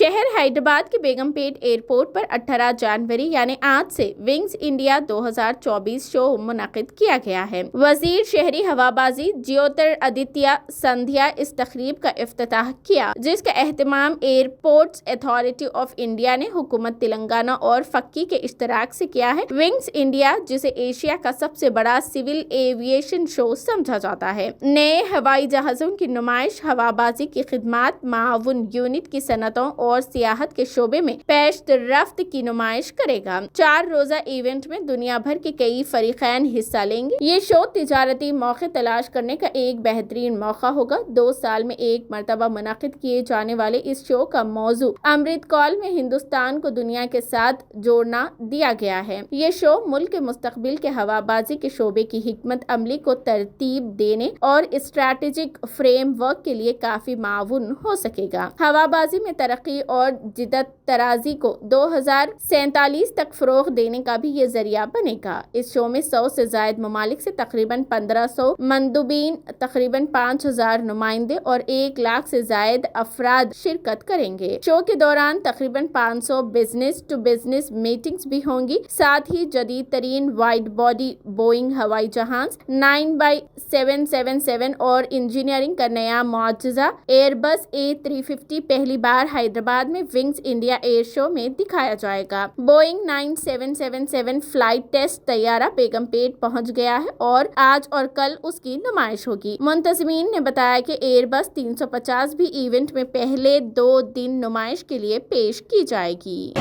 शहर हैदराबाद के बेगम पेट एयरपोर्ट पर 18 जनवरी यानी आज से विंग्स इंडिया 2024 शो मुनक़िद किया गया है। वजीर शहरी हवाबाजी ज्योतिरादित्य सिंधिया इस तकरीब का इफ्तिताह किया, जिसका एहतमाम एयरपोर्ट्स अथॉरिटी ऑफ इंडिया ने हुकूमत तेलंगाना और फक्की के इश्तराक से किया है। विंग्स इंडिया, जिसे एशिया का सबसे बड़ा सिविल एविएशन शो समझा जाता है, नए हवाई जहाजों की नुमाइश, हवाबाजी की खिदमात, माउन यूनिट की सनतों और सियाहत के शोबे में पेशरफ्त की नुमाइश करेगा। 4 रोजा इवेंट में दुनिया भर के कई फरीकैन हिस्सा लेंगे। ये शो तिजारती मौके तलाश करने का एक बेहतरीन मौका होगा। 2 साल में एक मरतबा मुनक़िद किए जाने वाले इस शो का मौजू अमृत कौल में हिंदुस्तान को दुनिया के साथ जोड़ना दिया गया है। ये शो मुल्क के मुस्तकबिल के हवाबाजी के शोबे की हिकमत अमली को तरतीब देने और स्ट्रैटेजिक फ्रेमवर्क के लिए काफी मावून हो सकेगा। हवाबाजी में तरक्की और जिद्दत तराजी को 2047 तक फरोग देने का भी ये जरिया बनेगा। इस शो में 100 से ज्यादा ममालिक से तकरीबन 1500 मंदुबीन, तकरीबन 5000 नुमाइंदे और 1 लाख से ज्यादा अफराद शिरकत करेंगे। शो के दौरान तकरीबन 500 बिजनेस टू बिजनेस मीटिंग्स भी होंगी। साथ ही जदीद तरीन वाइड बॉडी बोइंग हवाई जहाज 9x777 और इंजीनियरिंग का नया मुआजिजा एयरबस A350 पहली बार हैदराबाद में विंग्स इंडिया एयर शो में दिखाया जाएगा। बोइंग 9777 फ्लाइट टेस्ट तैयारा बेगम पेट पहुंच गया है और आज और कल उसकी नुमाइश होगी। मुंतज़मीन ने बताया कि एयरबस 350 भी इवेंट में पहले 2 दिन नुमाइश के लिए पेश की जाएगी।